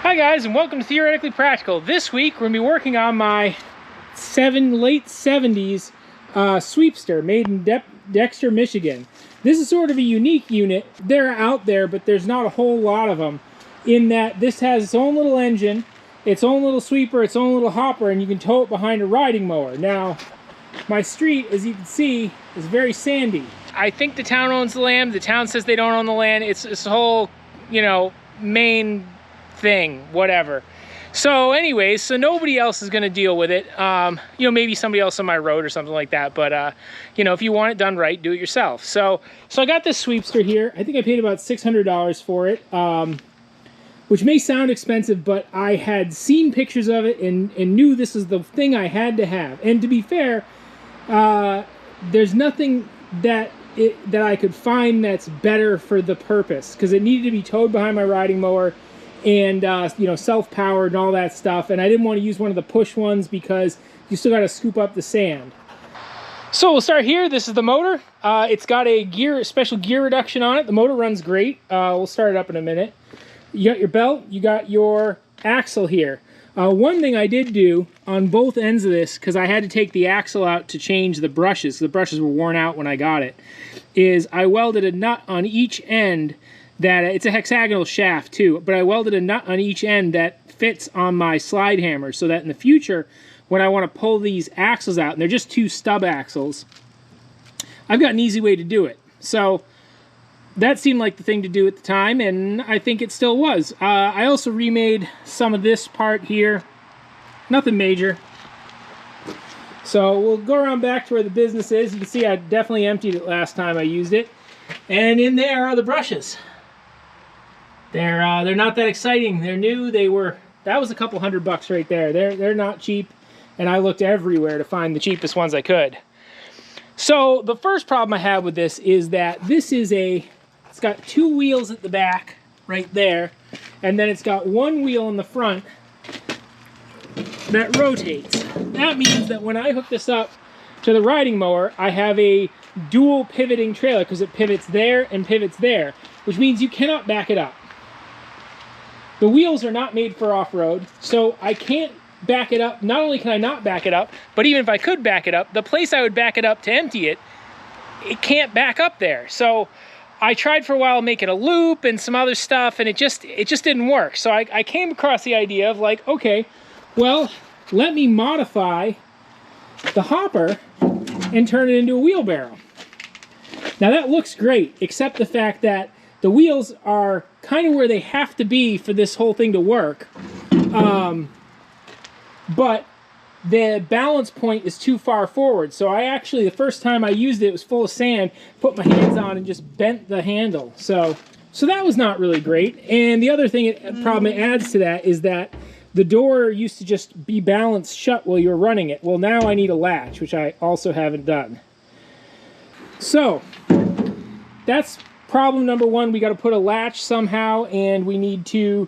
Hi guys, and welcome to Theoretically Practical. This week we're going to be working on my late 70s Sweepster made in Dexter, Michigan. This is sort of a unique unit. They're out there, but there's not a whole lot of them, in that this has its own little engine, its own little sweeper, its own little hopper, and you can tow it behind a riding mower. Now, my street, as you can see, is very sandy. I think the town owns the land. The town says they don't own the land. It's this whole, main thing, whatever. So anyways, so nobody else is going to deal with it. Maybe somebody else on my road or something like that. But, if you want it done right, do it yourself. So I got this Sweepster here. I think I paid about $600 for it, which may sound expensive, but I had seen pictures of it and knew this is the thing I had to have. And to be fair, there's nothing that I could find that's better for the purpose, because it needed to be towed behind my riding mower and self-powered and all that stuff, and I didn't want to use one of the push ones because you still got to scoop up the sand. So we'll start here. This is the motor. It's got a special gear reduction on it. The motor runs great. We'll start it up in a minute. You got your belt, you got your axle here. One thing I did do on both ends of this, because I had to take the axle out to change the brushes, the brushes were worn out when I got it, is I welded a nut on each end that, it's a hexagonal shaft too, but I welded a nut on each end that fits on my slide hammer, so that in the future, when I want to pull these axles out, and they're just two stub axles, I've got an easy way to do it. So that seemed like the thing to do at the time, and I think it still was. I also remade some of this part here. Nothing major. So we'll go around back to where the business is. You can see I definitely emptied it last time I used it. And in there are the brushes. They're not that exciting. They're new. That was a couple $100 right there. They're not cheap, and I looked everywhere to find the cheapest ones I could. So the first problem I have with this is that it's got two wheels at the back right there, and then it's got one wheel in the front that rotates. That means that when I hook this up to the riding mower, I have a dual pivoting trailer, because it pivots there and pivots there, which means you cannot back it up. The wheels are not made for off-road, so I can't back it up. Not only can I not back it up, but even if I could back it up, the place I would back it up to empty it, it can't back up there. So I tried for a while making a loop and some other stuff, and it just didn't work. So I came across the idea of, like, okay, well, let me modify the hopper and turn it into a wheelbarrow. Now that looks great, except the fact that the wheels are kind of where they have to be for this whole thing to work. But the balance point is too far forward. So I actually, the first time I used it, it was full of sand, put my hands on and just bent the handle. So that was not really great. And the other problem it adds to that is that the door used to just be balanced shut while you were running it. Well, now I need a latch, which I also haven't done. So that's problem number one. We got to put a latch somehow, and we need to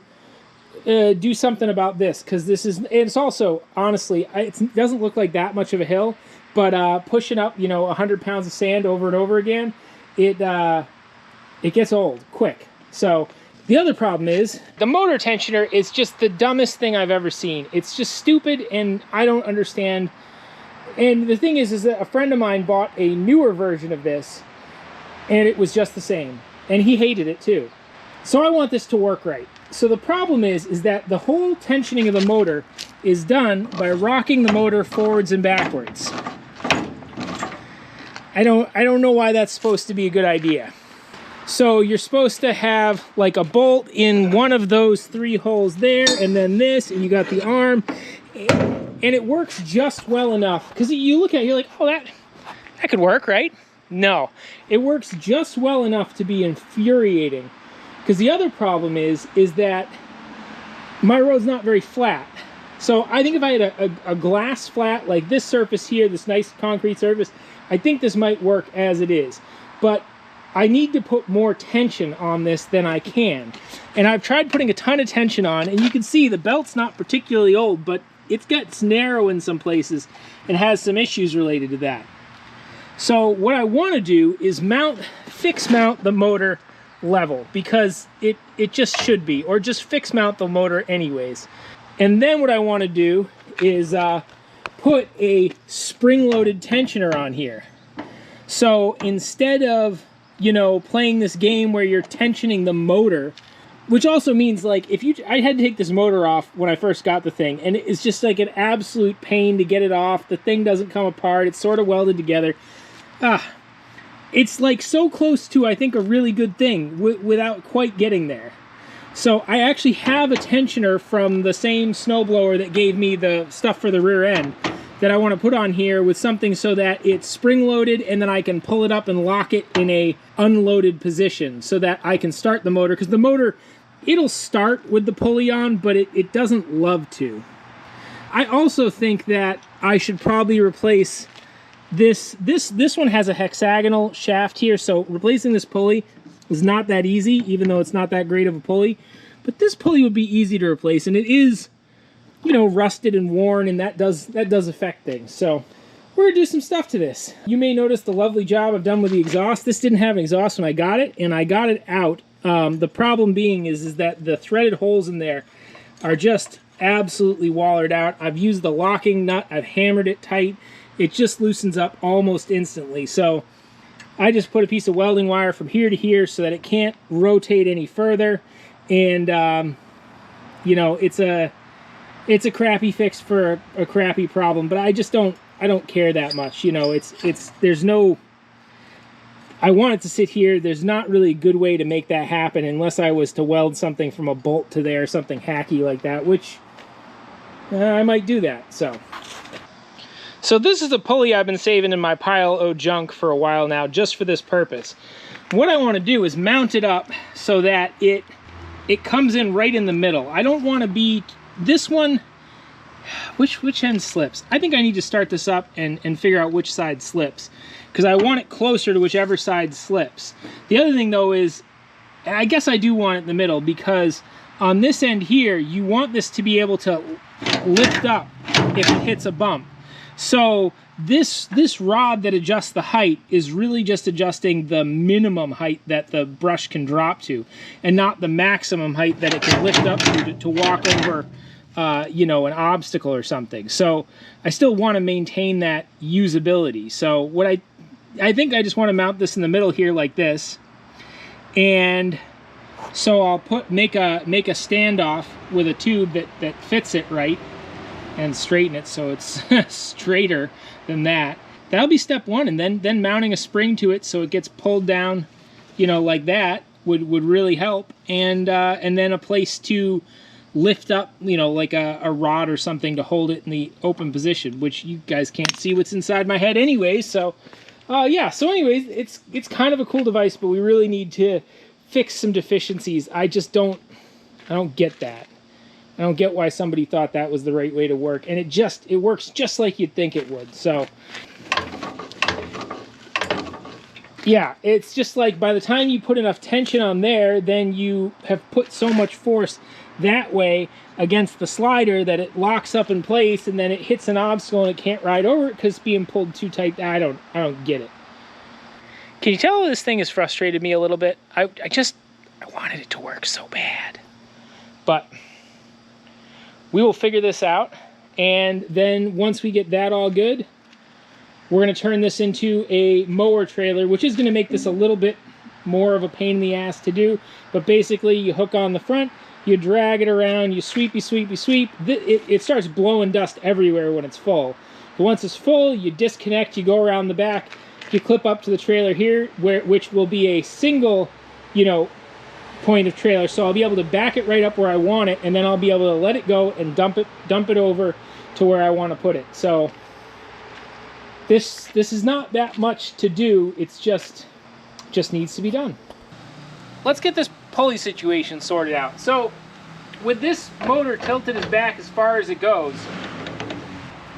do something about this, because it's also, honestly, it doesn't look like that much of a hill, but pushing up 100 pounds of sand over and over again, it gets old quick. So the other problem is the motor tensioner is just the dumbest thing I've ever seen. It's just stupid, and I don't understand. And the thing is that a friend of mine bought a newer version of this, and it was just the same, and he hated it too. So I want this to work right. So the problem is that the whole tensioning of the motor is done by rocking the motor forwards and backwards. I don't know why that's supposed to be a good idea. So you're supposed to have like a bolt in one of those three holes there, and then this, and you got the arm, and it works just well enough, because you look at it, you're like, oh, that could work, right? No, it works just well enough to be infuriating. Because the other problem is that my road's not very flat. So I think if I had a glass flat, like this surface here, this nice concrete surface, I think this might work as it is. But I need to put more tension on this than I can. And I've tried putting a ton of tension on, and you can see the belt's not particularly old, but it gets narrow in some places and has some issues related to that. So what I want to do is fix mount the motor level, because it just should be, or just fix mount the motor anyways. And then what I want to do is put a spring-loaded tensioner on here. So instead of, you know, playing this game where you're tensioning the motor, which also means, like, I had to take this motor off when I first got the thing, and it's just like an absolute pain to get it off. The thing doesn't come apart. It's sort of welded together. It's like so close to, I think, a really good thing without quite getting there. So I actually have a tensioner from the same snowblower that gave me the stuff for the rear end that I want to put on here with something so that it's spring-loaded, and then I can pull it up and lock it in a unloaded position so that I can start the motor, because the motor, it'll start with the pulley on, but it doesn't love to. I also think that I should probably replace this one has a hexagonal shaft here, so replacing this pulley is not that easy, even though it's not that great of a pulley. But this pulley would be easy to replace, and it is, you know, rusted and worn, and that does affect things. So we're gonna do some stuff to this. You may notice the lovely job I've done with the exhaust. This didn't have an exhaust when I got it, and I got it out. The problem being is that the threaded holes in there are just absolutely wallered out. I've used the locking nut, I've hammered it tight. It just loosens up almost instantly. So I just put a piece of welding wire from here to here so that it can't rotate any further. And you know, it's a crappy fix for a crappy problem, but I don't care that much. You know, there's no, I want it to sit here. There's not really a good way to make that happen unless I was to weld something from a bolt to there, something hacky like that, which I might do that. So this is a pulley I've been saving in my pile of junk for a while now, just for this purpose. What I want to do is mount it up so that it comes in right in the middle. I don't want to be, this one, which end slips? I think I need to start this up and figure out which side slips, because I want it closer to whichever side slips. The other thing though is, I guess I do want it in the middle, because on this end here, you want this to be able to lift up if it hits a bump. So this rod that adjusts the height is really just adjusting the minimum height that the brush can drop to, and not the maximum height that it can lift up to walk over, you know, an obstacle or something. So I still want to maintain that usability. So what I think I just want to mount this in the middle here like this, and so I'll make a standoff with a tube that fits it right, and straighten it so it's straighter than that. That'll be step one, and then mounting a spring to it so it gets pulled down, you know, like that would really help. And then a place to lift up, you know, like a rod or something to hold it in the open position, which you guys can't see what's inside my head anyways. So yeah, so anyways, it's kind of a cool device, but we really need to fix some deficiencies. I don't get that. I don't get why somebody thought that was the right way to work, and it works just like you'd think it would. So yeah, it's just like by the time you put enough tension on there, then you have put so much force that way against the slider that it locks up in place, and then it hits an obstacle and it can't ride over it because it's being pulled too tight. I don't get it. Can you tell this thing has frustrated me a little bit? I wanted it to work so bad. But we will figure this out, and then once we get that all good, we're going to turn this into a mower trailer, which is going to make this a little bit more of a pain in the ass to do. But basically, you hook on the front, you drag it around, you sweep, you sweep, you sweep. It starts blowing dust everywhere when it's full. But once it's full, you disconnect, you go around the back, you clip up to the trailer here, which will be a single, you know, point of trailer. So I'll be able to back it right up where I want it, and then I'll be able to let it go and dump it over to where I want to put it. So this is not that much to do. It's just needs to be done. Let's get this pulley situation sorted out. So with this motor tilted as back as far as it goes,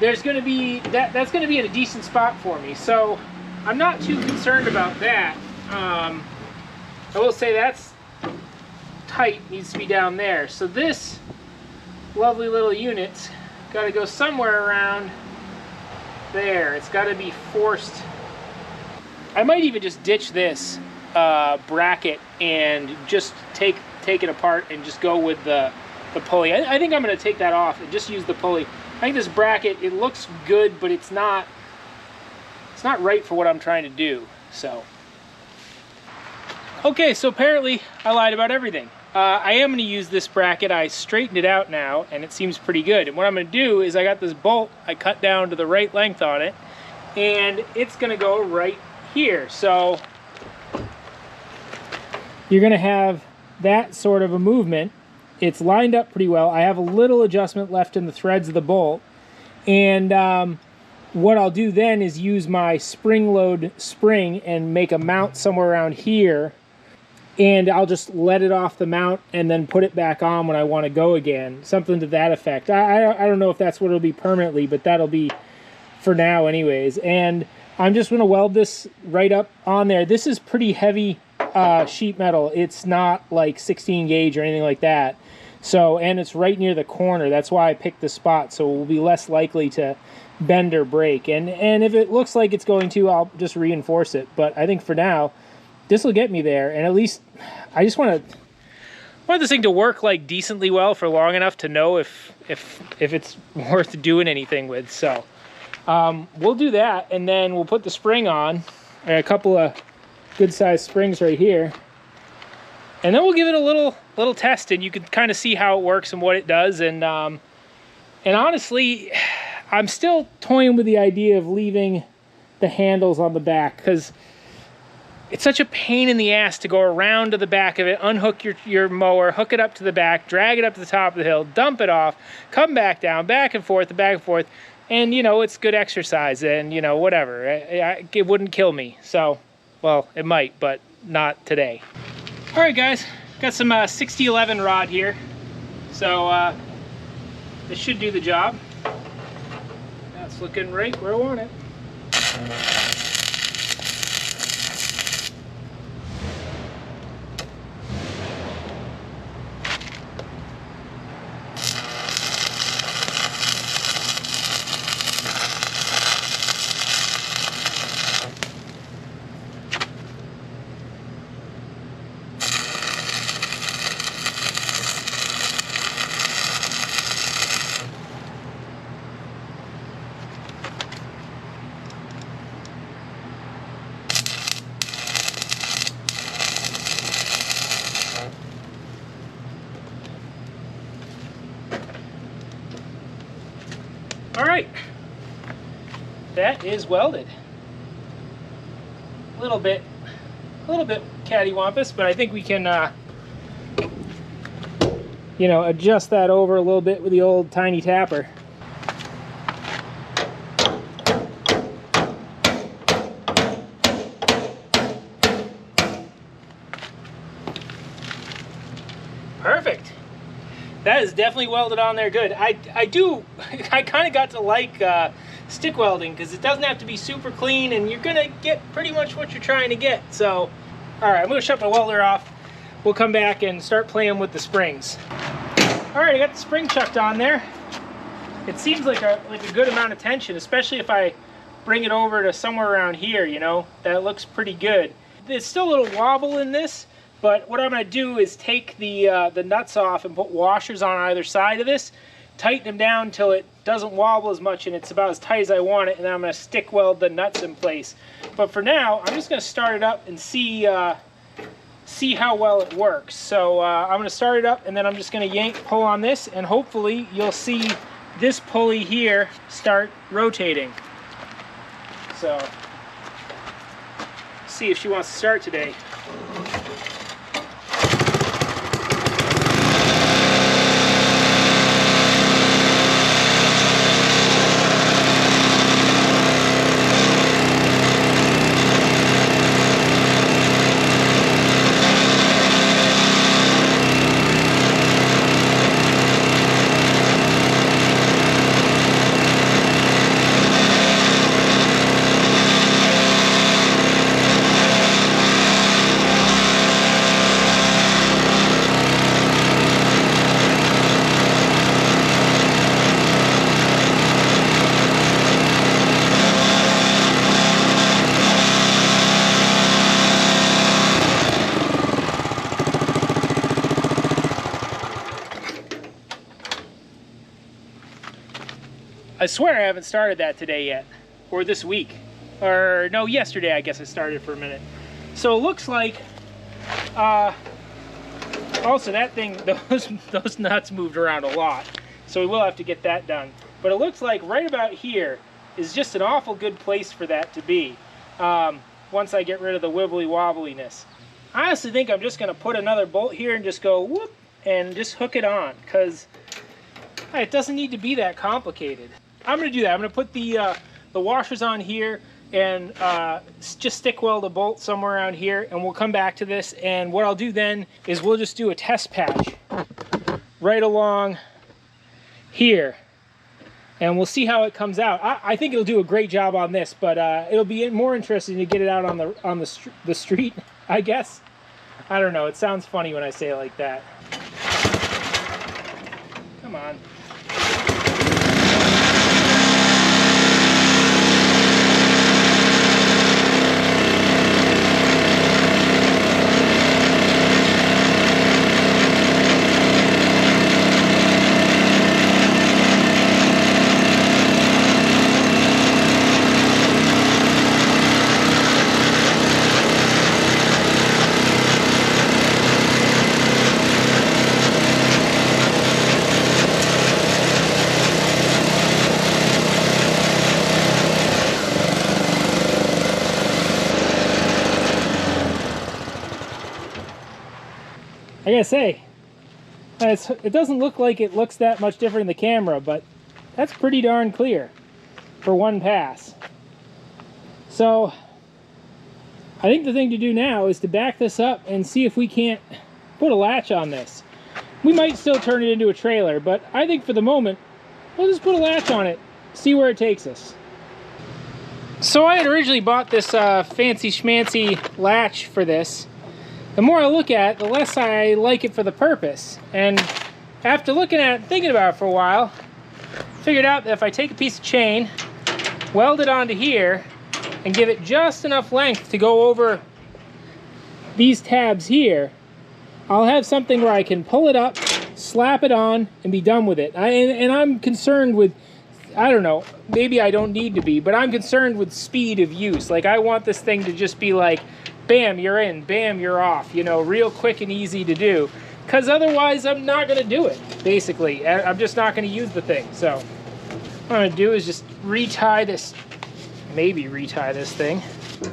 there's going to be that's going to be in a decent spot for me. So I'm not too concerned about that. I will say that's tight, needs to be down there. So this lovely little unit's got to go somewhere around there. It's got to be forced. I might even just ditch this bracket and just take it apart and just go with the pulley. I think I'm going to take that off and just use the pulley. I think this bracket, it looks good, but it's not right for what I'm trying to do. So, okay, so apparently I lied about everything. I am going to use this bracket. I straightened it out now, and it seems pretty good. And what I'm going to do is I got this bolt I cut down to the right length on it, and it's going to go right here. So you're going to have that sort of a movement. It's lined up pretty well. I have a little adjustment left in the threads of the bolt, and what I'll do then is use my spring load spring and make a mount somewhere around here, and I'll just let it off the mount and then put it back on when I want to go again. Something to that effect. I don't know if that's what it'll be permanently, but that'll be for now anyways. And I'm just going to weld this right up on there. This is pretty heavy sheet metal. It's not like 16 gauge or anything like that. So, and it's right near the corner. That's why I picked the spot, so it will be less likely to bend or break. And if it looks like it's going to, I'll just reinforce it. But I think for now, this will get me there. And at least I just want this thing to work like decently well for long enough to know if it's worth doing anything with. So we'll do that, and then we'll put the spring on. A couple of good sized springs right here, and then we'll give it a little test, and you can kind of see how it works and what it does. And honestly, I'm still toying with the idea of leaving the handles on the back, because it's such a pain in the ass to go around to the back of it, unhook your mower, hook it up to the back, drag it up to the top of the hill, dump it off, come back down, back and forth. And, you know, it's good exercise, and, you know, whatever. It wouldn't kill me. So, well, it might, but not today. All right, guys, got some 6011 rod here. So this should do the job. That's looking right where I want it. All right, that is welded. A little bit cattywampus, but I think we can, you know, adjust that over a little bit with the old tiny tapper. Perfect. That is definitely welded on there good. I kind of got to like stick welding, because it doesn't have to be super clean, and you're gonna get pretty much what you're trying to get. So, all right, I'm gonna shut my welder off. We'll come back and start playing with the springs. All right, I got the spring chucked on there. It seems like a good amount of tension, especially if I bring it over to somewhere around here. You know, that looks pretty good. There's still a little wobble in this. But what I'm going to do is take the nuts off and put washers on either side of this, tighten them down until it doesn't wobble as much and it's about as tight as I want it, and then I'm going to stick weld the nuts in place. But for now, I'm just going to start it up and see how well it works. So I'm going to start it up, and then I'm just going to pull on this, and hopefully you'll see this pulley here start rotating. So, see if she wants to start today. I swear I haven't started that today yet, or this week, or no, yesterday I guess I started for a minute. So it looks like, also that thing, those nuts moved around a lot, so we will have to get that done. But it looks like right about here is just an awful good place for that to be, once I get rid of the wibbly wobbliness. I honestly think I'm just gonna put another bolt here and just go whoop, and just hook it on, because it doesn't need to be that complicated. I'm gonna do that. I'm gonna put the washers on here and just stick weld a bolt somewhere around here, and we'll come back to this. And what I'll do then is we'll just do a test patch right along here, and we'll see how it comes out. I think it'll do a great job on this, but it'll be more interesting to get it out on the street, I guess. I don't know. It sounds funny when I say it like that. Come on. I gotta say, it doesn't look like it looks that much different in the camera, but that's pretty darn clear for one pass. So I think the thing to do now is to back this up and see if we can't put a latch on this. We might still turn it into a trailer, but I think for the moment, we'll just put a latch on it, see where it takes us. So I had originally bought this fancy schmancy latch for this. The more I look at it, the less I like it for the purpose. And after looking at it, thinking about it for a while, figured out that if I take a piece of chain, weld it onto here, and give it just enough length to go over these tabs here, I'll have something where I can pull it up, slap it on, and be done with it. And I'm concerned with, I don't know, maybe I don't need to be, but I'm concerned with speed of use. Like, I want this thing to just be like, bam, you're in, bam, you're off, you know, real quick and easy to do. Because otherwise, I'm not going to do it, basically. I'm just not going to use the thing. So what I'm going to do is just retie this, maybe retie this thing,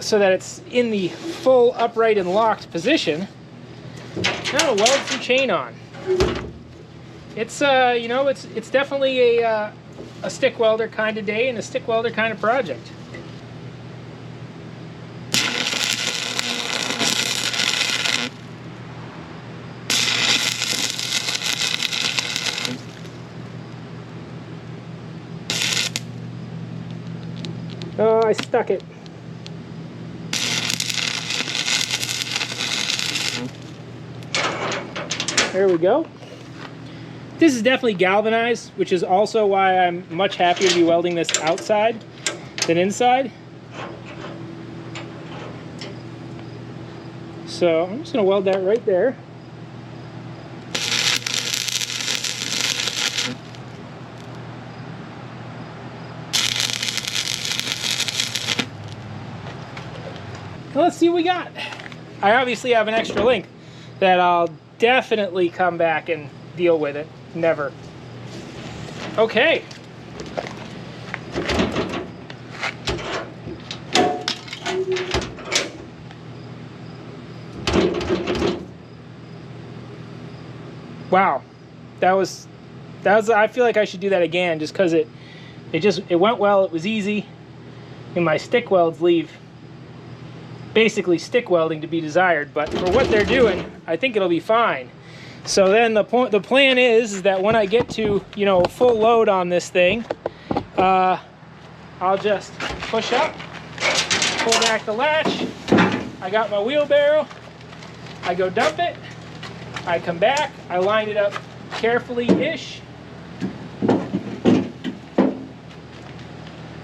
so that it's in the full upright and locked position. Now I'll weld some chain on. It's, you know, it's definitely a stick welder kind of day and a stick welder kind of project. Oh, I stuck it. There we go. This is definitely galvanized, which is also why I'm much happier to be welding this outside than inside. So I'm just going to weld that right there. Let's see what we got. I obviously have an extra length that I'll definitely come back and deal with it. Never. Okay. Wow. That was I feel like I should do that again just because it went well, it was easy, and my stick welds leave basically stick welding to be desired, but for what they're doing, I think it'll be fine. So then the plan is that when I get to, you know, full load on this thing, I'll just push up, pull back the latch, I got my wheelbarrow, I go dump it, I come back, I line it up carefully-ish.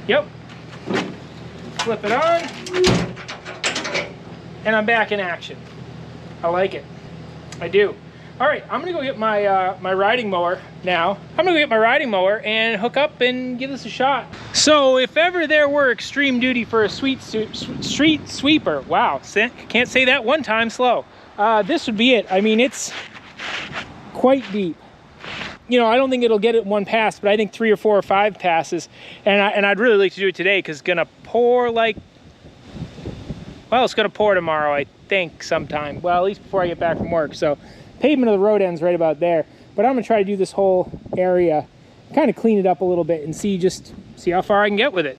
Yep. Flip it on. And I'm back in action. I like it. I do. All right, I'm gonna go get my my riding mower now. I'm gonna go get my riding mower and hook up and give this a shot. So if ever there were extreme duty for a street sweeper, wow, can't say that one time slow. This would be it. I mean, it's quite deep. You know, I don't think it'll get it one pass, but I think 3 or 4 or 5 passes. And I'd really like to do it today because it's gonna pour like, well, it's gonna pour tomorrow, I think, sometime. Well, at least before I get back from work. So pavement of the road ends right about there. But I'm gonna try to do this whole area, kind of clean it up a little bit and see how far I can get with it.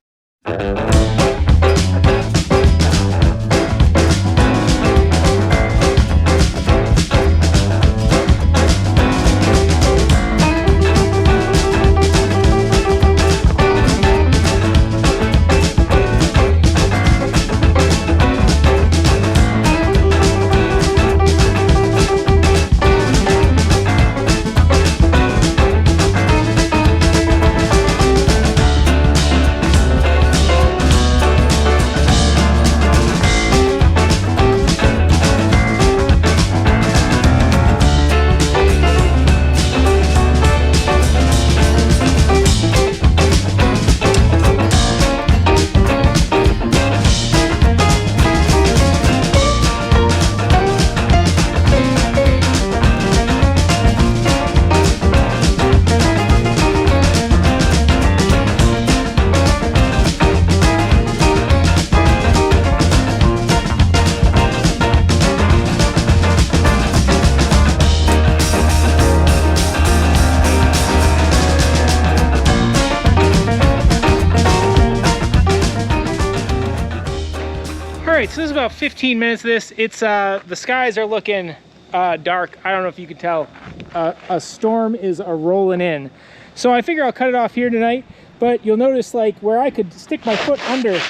Alright, so this is about 15 minutes of this. It's the skies are looking dark. I don't know if you can tell. A storm is rolling in. So I figure I'll cut it off here tonight, but you'll notice like where I could stick my foot under,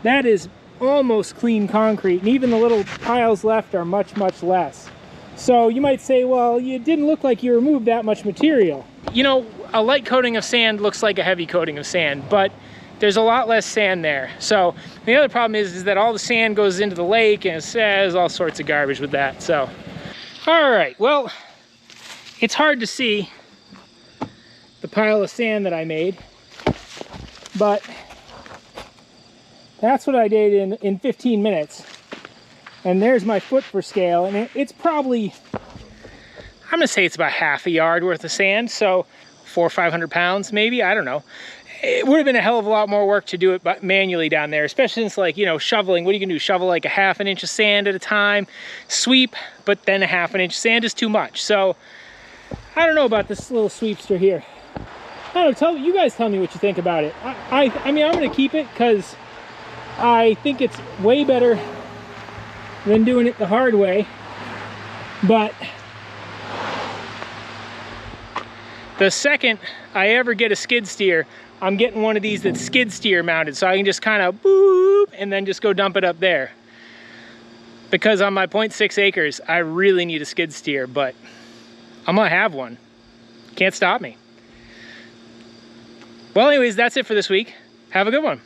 that is almost clean concrete, and even the little piles left are much, much less. So you might say, well, you didn't look like you removed that much material. You know, a light coating of sand looks like a heavy coating of sand, but there's a lot less sand there. So the other problem is that all the sand goes into the lake and it says all sorts of garbage with that. So, all right, well, it's hard to see the pile of sand that I made, but that's what I did in 15 minutes. And there's my foot for scale, and it's probably, I'm gonna say it's about half a yard worth of sand, so 400 or 500 pounds maybe, I don't know. It would have been a hell of a lot more work to do it manually down there, especially since, like, you know, shoveling, what are you gonna do? Shovel like a ½ an inch of sand at a time, sweep, but then a ½ an inch of sand is too much. So I don't know about this little sweepster here. I don't know, you guys tell me what you think about it. I mean, I'm gonna keep it because I think it's way better than doing it the hard way. But the second I ever get a skid steer, I'm getting one of these that's skid steer mounted, so I can just kind of boop and then just go dump it up there. Because on my 0.6 acres, I really need a skid steer, but I'm gonna have one. Can't stop me. Well, anyways, that's it for this week. Have a good one.